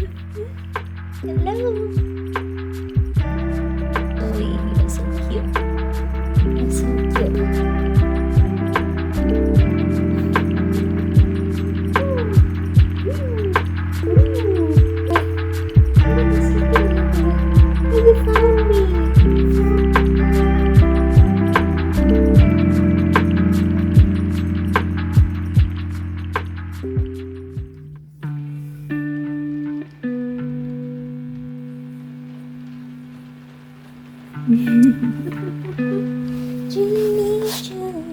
Hello. Oh, you're so cute. You're so cute. You found me. Dreamy, dreamy.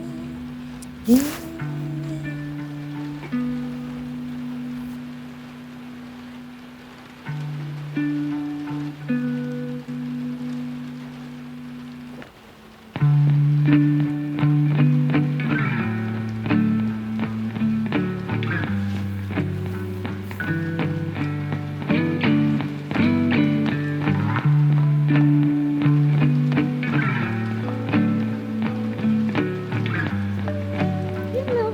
Hello.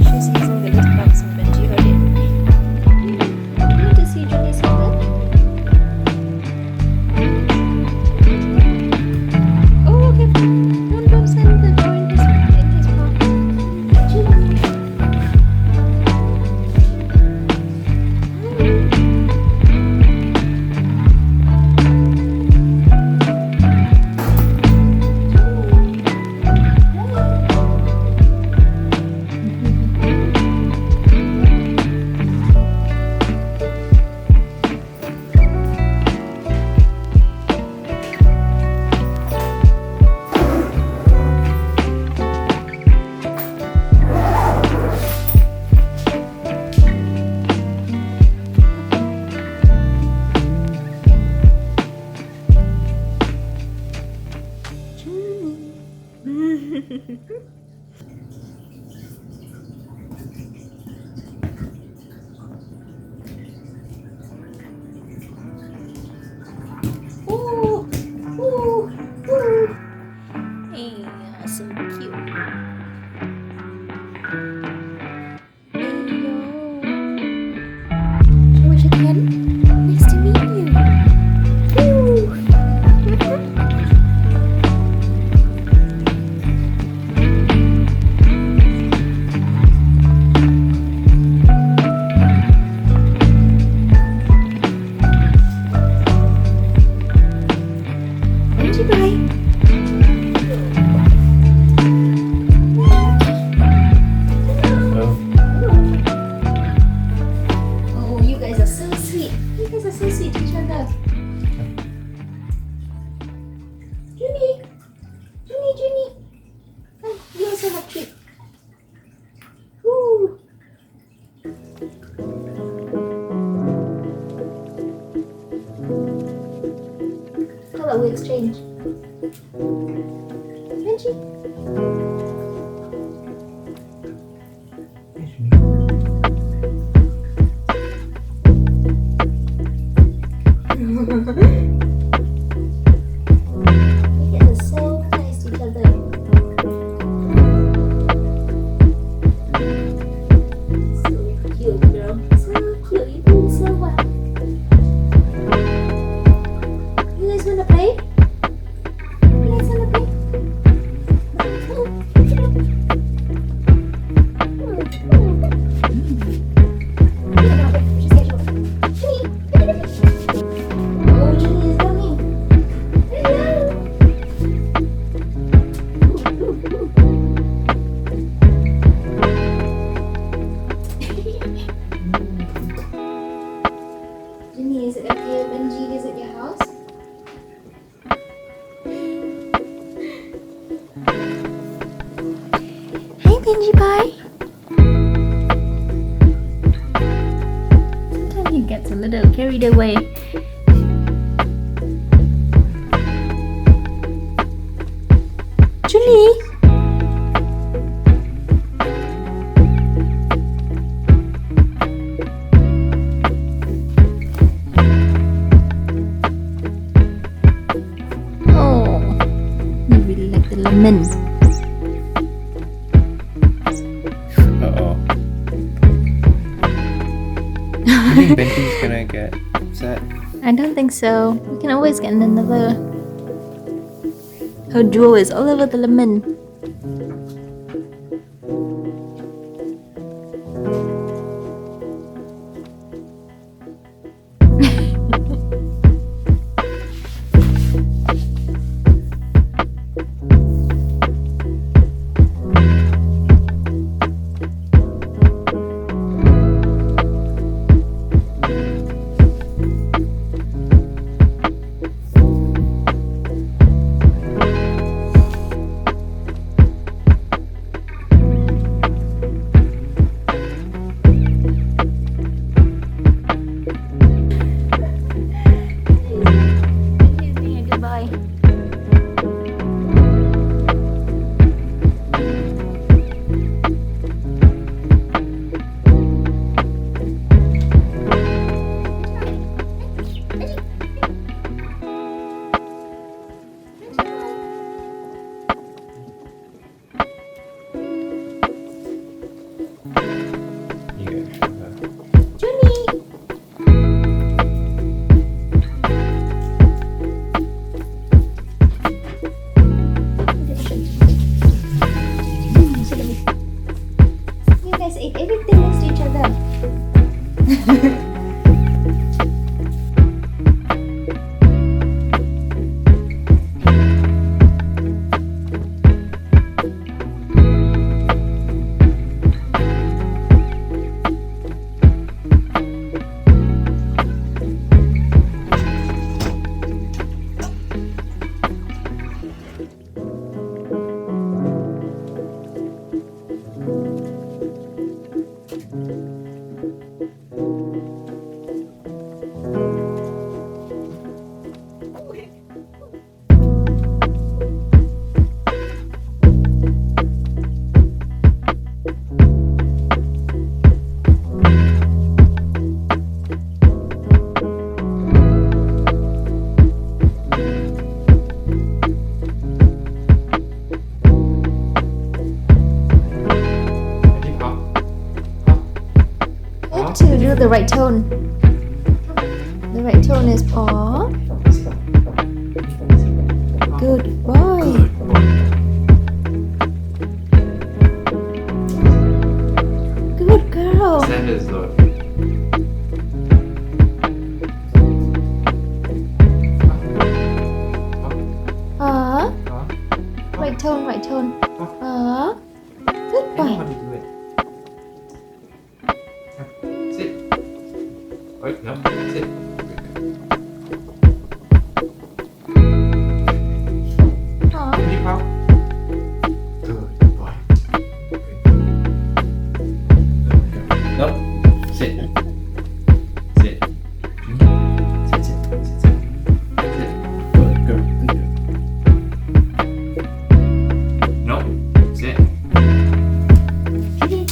She's using the lift box and Benji heard it. You want to see Julie something? Oh, okay. Don't go send the door in his mouth. Julie. Ooh, ooh, ooh. Hey, you're so cute. Hey, yo. Should we wish again? Nice to meet you. Woo. Benji, bye. Oh, you guys are so sweet. You guys are so sweet to each other. Junie, Junie, Junie. Come, you also have treat. Woo. How about we exchange? Benji. You guys are so nice to each other. So cute, girl. So cute. You do so well. You guys wanna play? You guys wanna play? Oh, Julie is coming. Hello. Junie, is it okay if Benji visit your house? Kenji pie. Sometimes he gets a little carried away. Julie. Oh, you really like the lemon. Uh-oh. You think Benji's gonna get upset? I don't think so. We can always get another. Her jewel is all over the lemon. He's saying a goodbye. You go show her. Junie. You guys ate everything next to each other. Benji, pop. You have to do the right tone. The right tone is paw. Good boy. Good girl. Sanders, look. Ah. Right tone, right tone. Ah. Good I know how boy. to do it. Sit. Wait, no. Sit. Ah. Benji, pop. Good boy. Good. No. Sit. Sit. Sit, sit, sit, sit. Sit. Good girl. Good girl. No. Sit. Julie.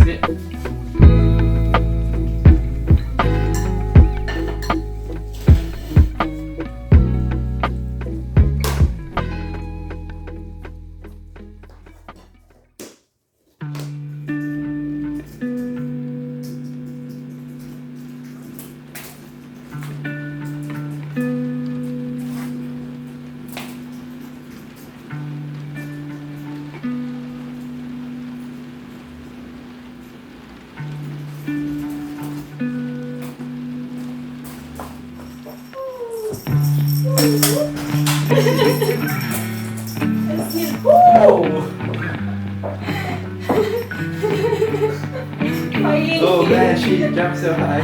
Sit. Oh man, she jumped so high.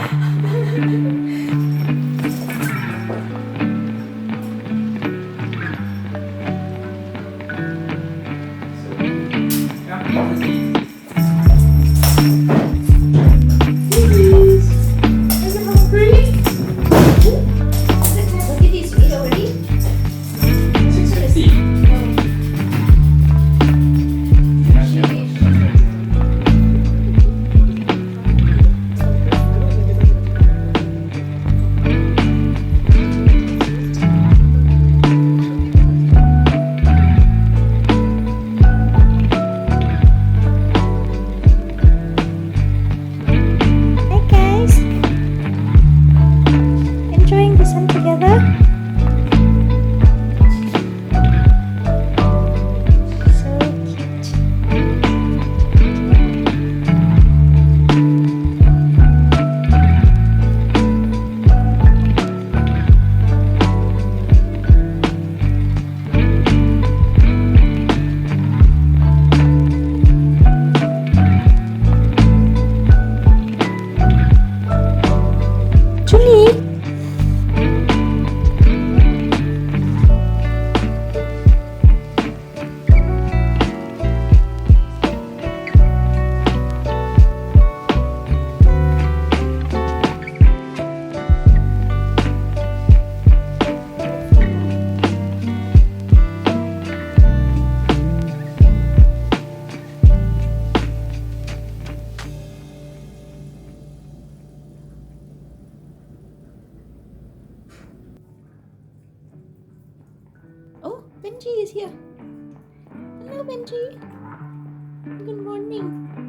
So, yeah, Benji is here. Hello, Benji. Good morning.